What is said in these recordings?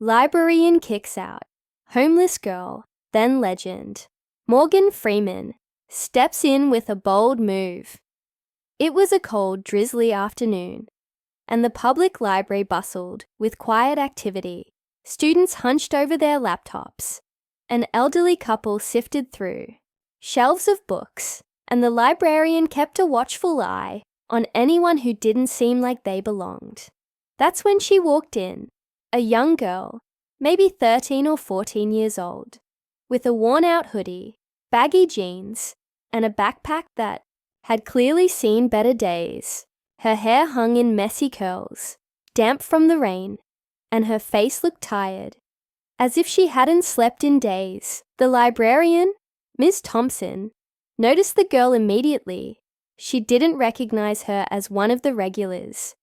Librarian kicks out. Homeless girl, then legend. Morgan Freeman steps in with a bold move. It was a cold, drizzly afternoon, and the public library bustled with quiet activity. Students hunched over their laptops. An elderly couple sifted through shelves of books, and the librarian kept a watchful eye on anyone who didn't seem like they belonged. That's when she walked in, a young girl, maybe 13 or 14 years old, with a worn-out hoodie, baggy jeans, and a backpack that had clearly seen better days. Her hair hung in messy curls, damp from the rain, and her face looked tired, as if she hadn't slept in days. The librarian, Ms. Thompson, noticed the girl immediately. She didn't recognize her as one of the regulars,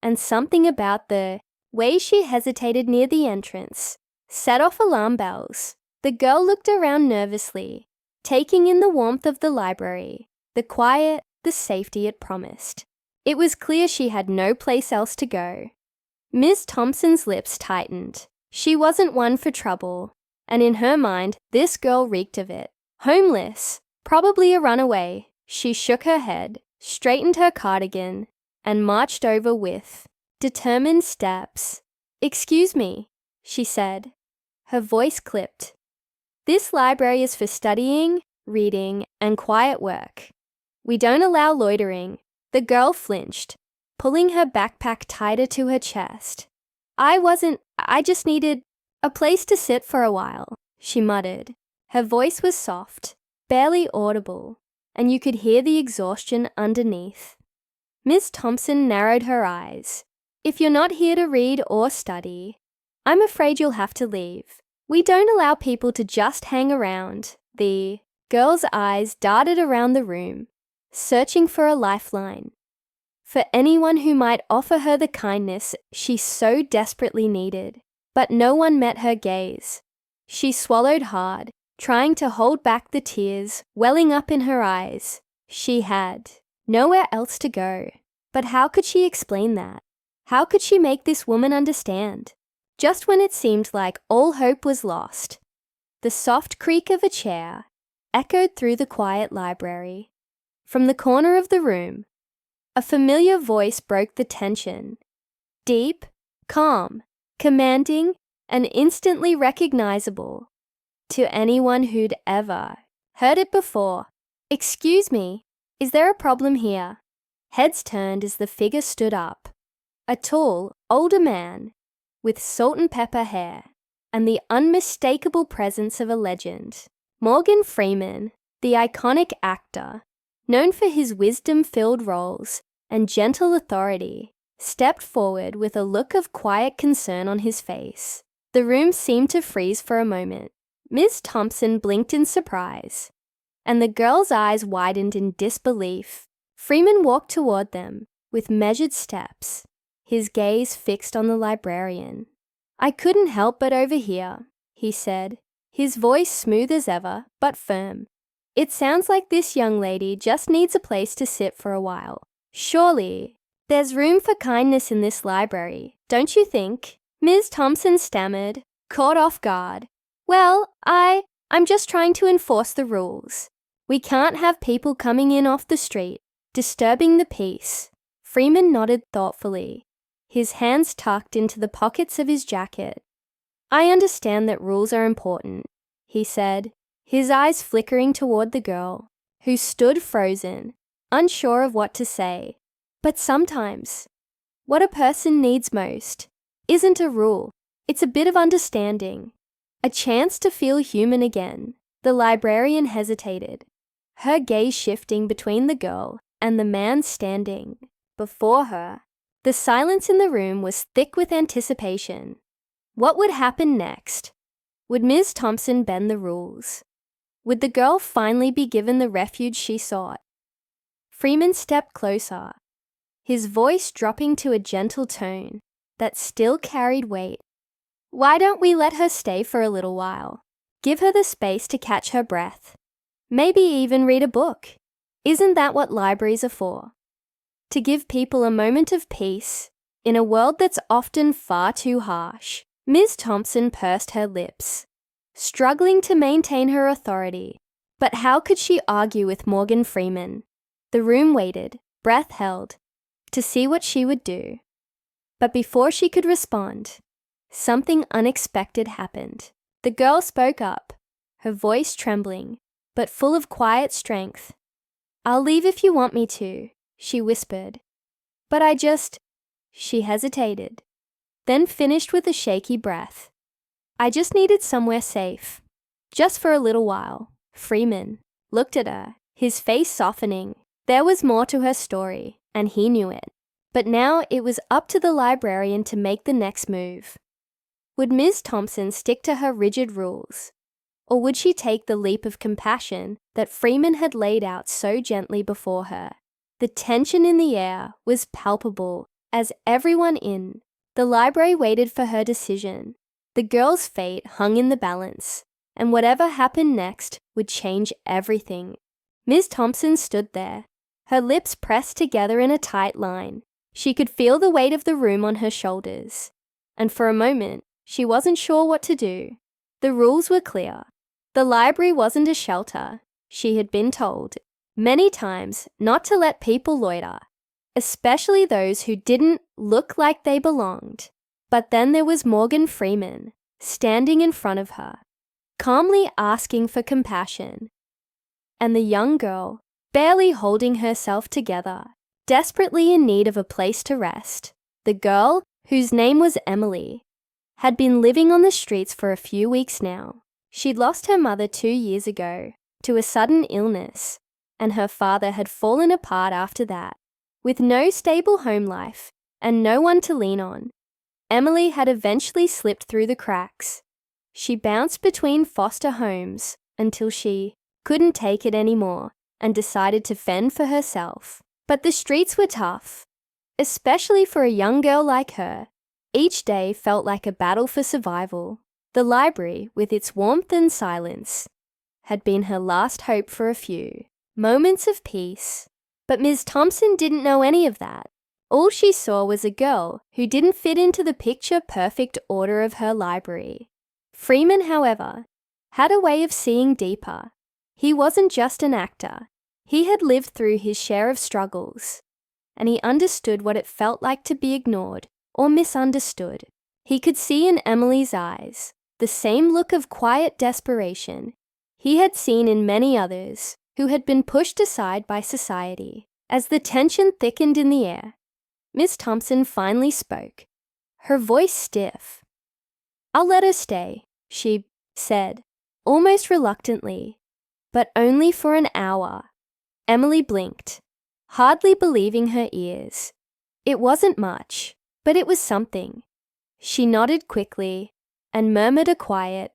and something about the way she hesitated near the entrance set off alarm bells. The girl looked around nervously, taking in the warmth of the library, the quiet, the safety it promised. It was clear she had no place else to go. Ms. Thompson's lips tightened. She wasn't one for trouble, and in her mind, this girl reeked of it. Homeless, probably a runaway. She shook her head, straightened her cardigan, and marched over with determined steps. "Excuse me," she said. Her voice clipped. "This library is for studying, reading, and quiet work. We don't allow loitering." The girl flinched, pulling her backpack tighter to her chest. I just needed a place to sit for a while," she muttered. Her voice was soft, barely audible, and you could hear the exhaustion underneath. Miss Thompson narrowed her eyes. "If you're not here to read or study, I'm afraid you'll have to leave. We don't allow people to just hang around." The girl's eyes darted around the room, searching for a lifeline, for anyone who might offer her the kindness she so desperately needed. But no one met her gaze. She swallowed hard, trying to hold back the tears welling up in her eyes. She had nowhere else to go. But how could she explain that? How could she make this woman understand? Just when it seemed like all hope was lost, the soft creak of a chair echoed through the quiet library. From the corner of the room, a familiar voice broke the tension. Deep, calm, commanding, and instantly recognizable to anyone who'd ever heard it before. "Excuse me, is there a problem here?" Heads turned as the figure stood up. A tall, older man with salt and pepper hair and the unmistakable presence of a legend. Morgan Freeman, the iconic actor, known for his wisdom-filled roles and gentle authority, stepped forward with a look of quiet concern on his face. The room seemed to freeze for a moment. Ms. Thompson blinked in surprise, and the girl's eyes widened in disbelief. Freeman walked toward them with measured steps, his gaze fixed on the librarian. "I couldn't help but overhear," he said, his voice smooth as ever, but firm. "It sounds like this young lady just needs a place to sit for a while. Surely, there's room for kindness in this library, don't you think?" Ms. Thompson stammered, caught off guard. "Well, I'm just trying to enforce the rules. We can't have people coming in off the street, disturbing the peace." Freeman nodded thoughtfully, his hands tucked into the pockets of his jacket. "I understand that rules are important," he said, his eyes flickering toward the girl, who stood frozen, unsure of what to say. "But sometimes, what a person needs most isn't a rule. It's a bit of understanding, a chance to feel human again." The librarian hesitated, her gaze shifting between the girl and the man standing before her. The silence in the room was thick with anticipation. What would happen next? Would Ms. Thompson bend the rules? Would the girl finally be given the refuge she sought? Freeman stepped closer, his voice dropping to a gentle tone that still carried weight. "Why don't we let her stay for a little while? Give her the space to catch her breath. Maybe even read a book. Isn't that what libraries are for? To give people a moment of peace in a world that's often far too harsh." Ms. Thompson pursed her lips, struggling to maintain her authority. But how could she argue with Morgan Freeman? The room waited, breath held, to see what she would do. But before she could respond, something unexpected happened. The girl spoke up, her voice trembling, but full of quiet strength. "I'll leave if you want me to," she whispered. "But She hesitated, then finished with a shaky breath. "I just needed somewhere safe. Just for a little while." Freeman looked at her, his face softening. There was more to her story, and he knew it. But now it was up to the librarian to make the next move. Would Ms. Thompson stick to her rigid rules? Or would she take the leap of compassion that Freeman had laid out so gently before her? The tension in the air was palpable as everyone in the library waited for her decision. The girl's fate hung in the balance, and whatever happened next would change everything. Ms. Thompson stood there, her lips pressed together in a tight line. She could feel the weight of the room on her shoulders, and for a moment, she wasn't sure what to do. The rules were clear. The library wasn't a shelter. She had been told many times not to let people loiter, especially those who didn't look like they belonged. But then there was Morgan Freeman, standing in front of her, calmly asking for compassion. And the young girl, barely holding herself together, desperately in need of a place to rest. The girl, whose name was Emily, had been living on the streets for a few weeks now. She'd lost her mother 2 years ago to a sudden illness, and her father had fallen apart after that. With no stable home life and no one to lean on, Emily had eventually slipped through the cracks. She bounced between foster homes until she couldn't take it anymore and decided to fend for herself. But the streets were tough, especially for a young girl like her. Each day felt like a battle for survival. The library, with its warmth and silence, had been her last hope for a few moments of peace. But Ms. Thompson didn't know any of that. All she saw was a girl who didn't fit into the picture-perfect order of her library. Freeman, however, had a way of seeing deeper. He wasn't just an actor. He had lived through his share of struggles, and he understood what it felt like to be ignored or misunderstood. He could see in Emily's eyes the same look of quiet desperation he had seen in many others who had been pushed aside by society. As the tension thickened in the air, Miss Thompson finally spoke, her voice stiff. "I'll let her stay," she said, almost reluctantly, "but only for an hour." Emily blinked, hardly believing her ears. It wasn't much, but it was something. She nodded quickly and murmured a quiet,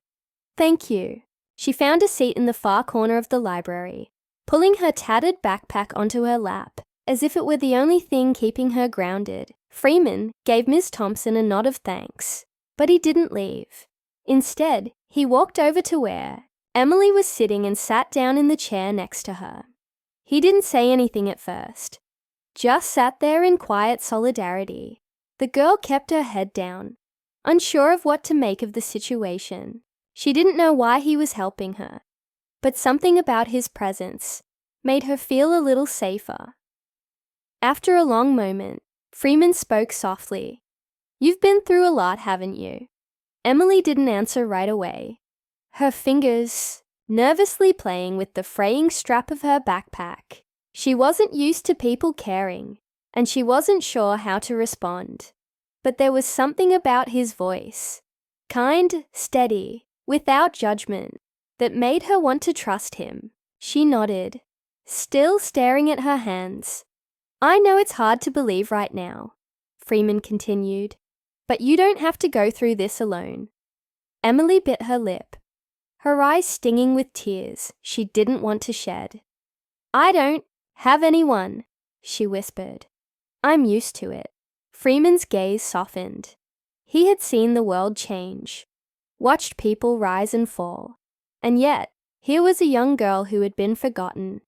"Thank you." She found a seat in the far corner of the library, pulling her tattered backpack onto her lap, as if it were the only thing keeping her grounded. Freeman gave Miss Thompson a nod of thanks, but he didn't leave. Instead, he walked over to where Emily was sitting and sat down in the chair next to her. He didn't say anything at first, just sat there in quiet solidarity. The girl kept her head down, unsure of what to make of the situation. She didn't know why he was helping her, but something about his presence made her feel a little safer. After a long moment, Freeman spoke softly. "You've been through a lot, haven't you?" Emily didn't answer right away, her fingers nervously playing with the fraying strap of her backpack. She wasn't used to people caring, and she wasn't sure how to respond. But there was something about his voice, kind, steady, without judgment, that made her want to trust him. She nodded, still staring at her hands. "I know it's hard to believe right now," Freeman continued, "but you don't have to go through this alone." Emily bit her lip, her eyes stinging with tears she didn't want to shed. "I don't have anyone," she whispered. "I'm used to it." Freeman's gaze softened. He had seen the world change, watched people rise and fall, and yet here was a young girl who had been forgotten,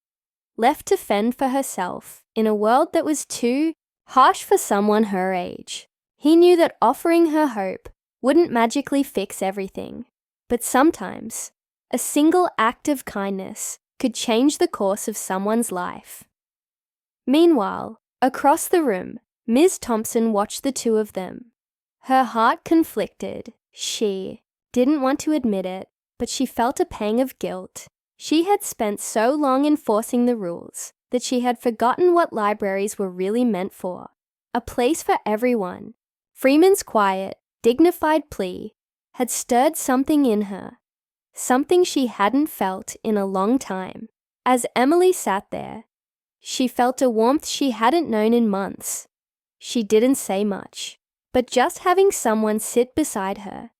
left to fend for herself in a world that was too harsh for someone her age. He knew that offering her hope wouldn't magically fix everything, but sometimes a single act of kindness could change the course of someone's life. Meanwhile, across the room, Ms. Thompson watched the two of them. Her heart conflicted. She didn't want to admit it, but she felt a pang of guilt. She had spent so long enforcing the rules that she had forgotten what libraries were really meant for. A place for everyone. Freeman's quiet, dignified plea had stirred something in her, something she hadn't felt in a long time. As Emily sat there, she felt a warmth she hadn't known in months. She didn't say much, but just having someone sit beside her,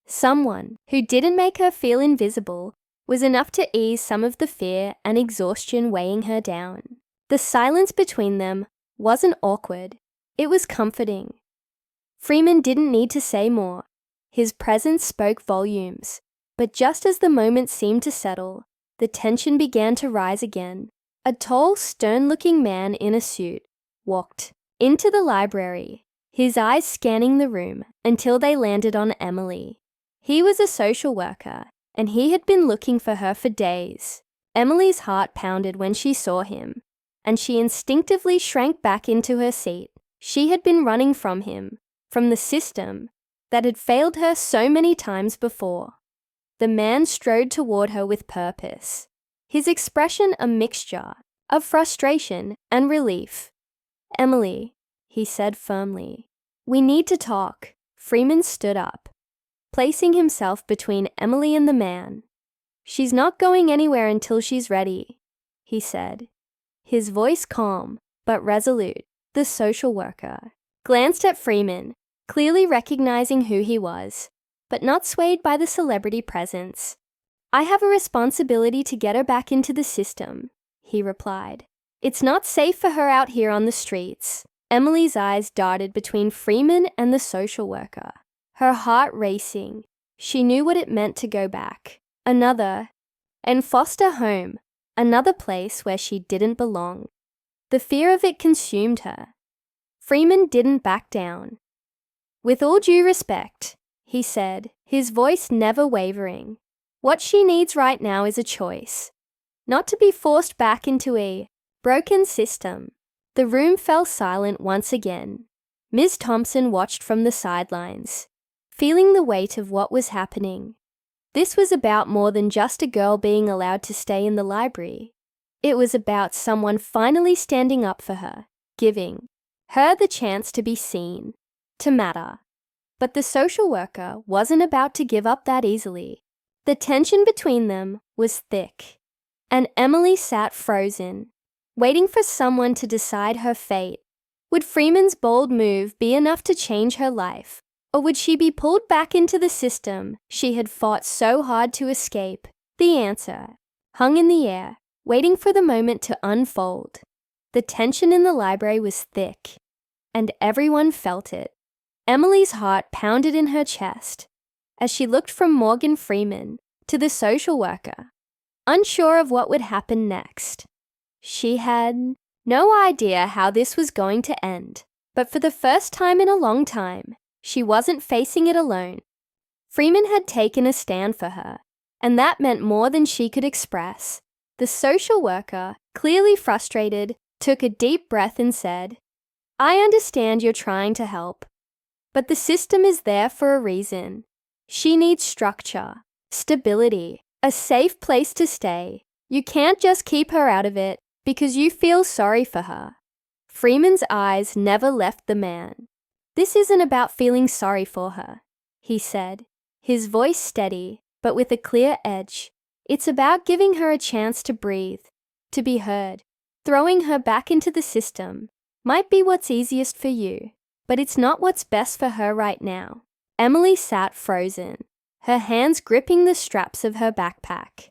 someone who didn't make her feel invisible, was enough to ease some of the fear and exhaustion weighing her down. The silence between them wasn't awkward, it was comforting. Freeman didn't need to say more. His presence spoke volumes, but just as the moment seemed to settle, the tension began to rise again. A tall, stern-looking man in a suit walked into the library, his eyes scanning the room until they landed on Emily. He was a social worker, and he had been looking for her for days. Emily's heart pounded when she saw him, and she instinctively shrank back into her seat. She had been running from him, from the system that had failed her so many times before. The man strode toward her with purpose, his expression a mixture of frustration and relief. "Emily," he said firmly, "we need to talk." Freeman stood up, placing himself between Emily and the man. "She's not going anywhere until she's ready," he said, his voice calm but resolute. The social worker glanced at Freeman, clearly recognizing who he was, but not swayed by the celebrity presence. "I have a responsibility to get her back into the system," he replied. "It's not safe for her out here on the streets." Emily's eyes darted between Freeman and the social worker, her heart racing. She knew what it meant to go back. And foster home, another place where she didn't belong. The fear of it consumed her. Freeman didn't back down. "With all due respect," he said, his voice never wavering, "what she needs right now is a choice, not to be forced back into a broken system." The room fell silent once again. Ms. Thompson watched from the sidelines, feeling the weight of what was happening. This was about more than just a girl being allowed to stay in the library. It was about someone finally standing up for her, giving her the chance to be seen, to matter. But the social worker wasn't about to give up that easily. The tension between them was thick, and Emily sat frozen, waiting for someone to decide her fate. Would Freeman's bold move be enough to change her life, or would she be pulled back into the system she had fought so hard to escape? The answer hung in the air, waiting for the moment to unfold. The tension in the library was thick, and everyone felt it. Emily's heart pounded in her chest as she looked from Morgan Freeman to the social worker, unsure of what would happen next. She had no idea how this was going to end, but for the first time in a long time, she wasn't facing it alone. Freeman had taken a stand for her, and that meant more than she could express. The social worker, clearly frustrated, took a deep breath and said, "I understand you're trying to help, but the system is there for a reason. She needs structure, stability, a safe place to stay. You can't just keep her out of it because you feel sorry for her." Freeman's eyes never left the man. "This isn't about feeling sorry for her," he said, his voice steady but with a clear edge. "It's about giving her a chance to breathe, to be heard. Throwing her back into the system might be what's easiest for you, but it's not what's best for her right now." Emily sat frozen, her hands gripping the straps of her backpack,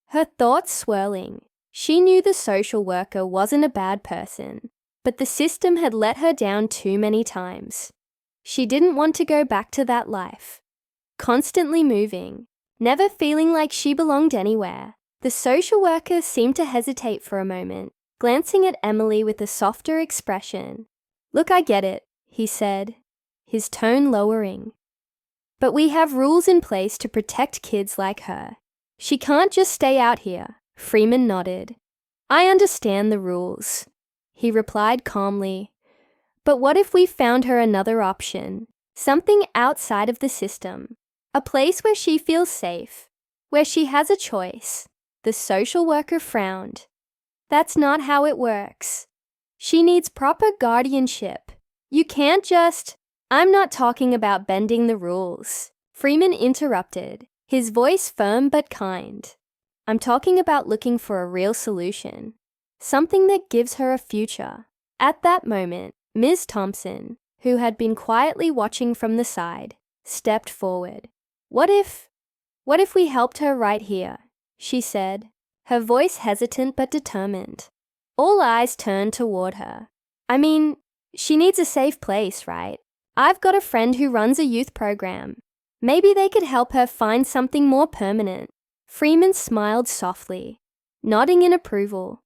her thoughts swirling. She knew the social worker wasn't a bad person, but the system had let her down too many times. She didn't want to go back to that life. Constantly moving, never feeling like she belonged anywhere. The social worker seemed to hesitate for a moment, glancing at Emily with a softer expression. "Look, I get it," he said, his tone lowering. But we have rules in place to protect kids like her. She can't just stay out here." Freeman nodded. "I understand the rules," he replied calmly. "But what if we found her another option? Something outside of the system. A place where she feels safe, where she has a choice." The social worker frowned. "That's not how it works. She needs proper guardianship. You can't just—" "I'm not talking about bending the rules," Freeman interrupted, his voice firm but kind. "I'm talking about looking for a real solution, something that gives her a future." At that moment, Ms. Thompson, who had been quietly watching from the side, stepped forward. What if we helped her right here?" she said, her voice hesitant but determined. All eyes turned toward her. "I mean, she needs a safe place, right? I've got a friend who runs a youth program. Maybe they could help her find something more permanent." Freeman smiled softly, nodding in approval.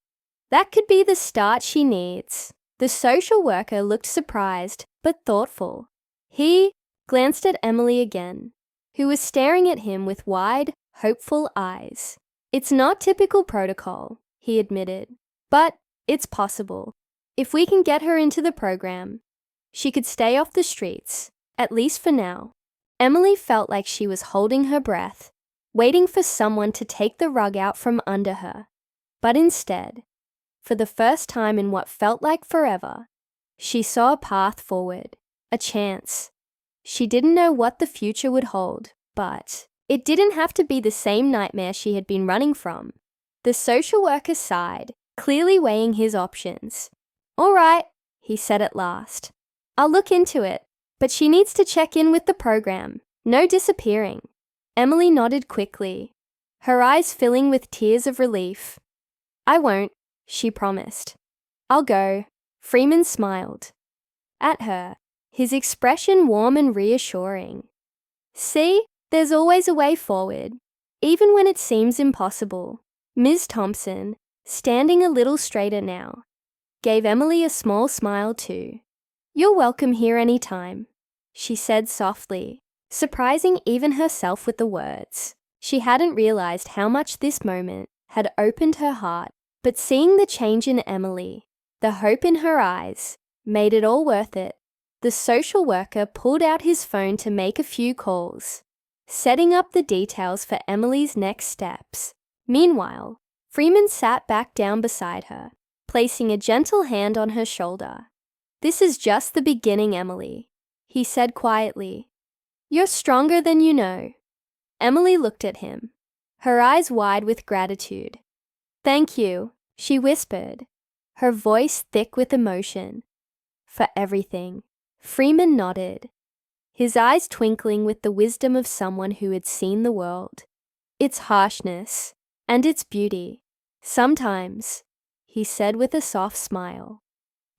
"That could be the start she needs." The social worker looked surprised but thoughtful. He glanced at Emily again, who was staring at him with wide, hopeful eyes. "It's not typical protocol," he admitted, "but it's possible. If we can get her into the program, she could stay off the streets, at least for now." Emily felt like she was holding her breath, waiting for someone to take the rug out from under her. But instead, for the first time in what felt like forever, she saw a path forward, a chance. She didn't know what the future would hold, but it didn't have to be the same nightmare she had been running from. The social worker sighed, clearly weighing his options. "All right," he said at last. "I'll look into it, but she needs to check in with the program. No disappearing." Emily nodded quickly, her eyes filling with tears of relief. "I won't," she promised. "I'll go." Freeman smiled at her, his expression warm and reassuring. "See, there's always a way forward, even when it seems impossible." Ms. Thompson, standing a little straighter now, gave Emily a small smile too. "You're welcome here any time," she said softly, surprising even herself with the words. She hadn't realized how much this moment had opened her heart, but seeing the change in Emily, the hope in her eyes, made it all worth it. The social worker pulled out his phone to make a few calls, setting up the details for Emily's next steps. Meanwhile, Freeman sat back down beside her, placing a gentle hand on her shoulder. "This is just the beginning, Emily," he said quietly. "You're stronger than you know." Emily looked at him, her eyes wide with gratitude. "Thank you," she whispered, her voice thick with emotion. "For everything." Freeman nodded, his eyes twinkling with the wisdom of someone who had seen the world, its harshness, and its beauty. "Sometimes," he said with a soft smile,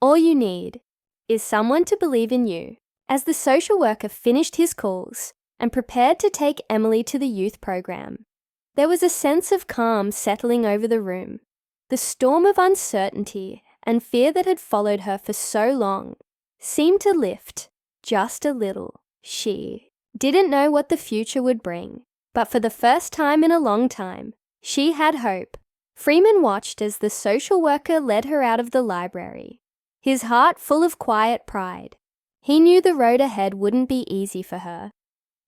"all you need is someone to believe in you." As the social worker finished his calls and prepared to take Emily to the youth program, there was a sense of calm settling over the room. The storm of uncertainty and fear that had followed her for so long seemed to lift just a little. She didn't know what the future would bring, but for the first time in a long time, she had hope. Freeman watched as the social worker led her out of the library, his heart full of quiet pride. He knew the road ahead wouldn't be easy for her,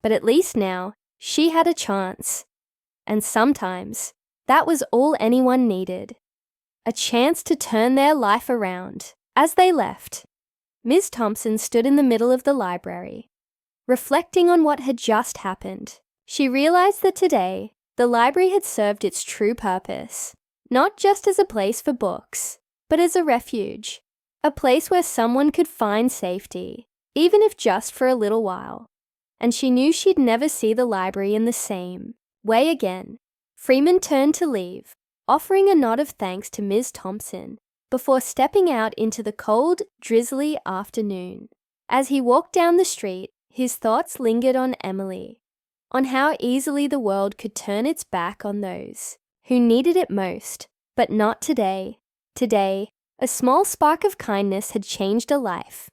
but at least now she had a chance. And sometimes that was all anyone needed. A chance to turn their life around. As they left, Ms. Thompson stood in the middle of the library, reflecting on what had just happened. She realized that today, the library had served its true purpose, not just as a place for books, but as a refuge, a place where someone could find safety, even if just for a little while. And she knew she'd never see the library in the same way again. Freeman turned to leave, offering a nod of thanks to Ms. Thompson before stepping out into the cold, drizzly afternoon. As he walked down the street, his thoughts lingered on Emily, on how easily the world could turn its back on those who needed it most, but not today. Today, a small spark of kindness had changed a life.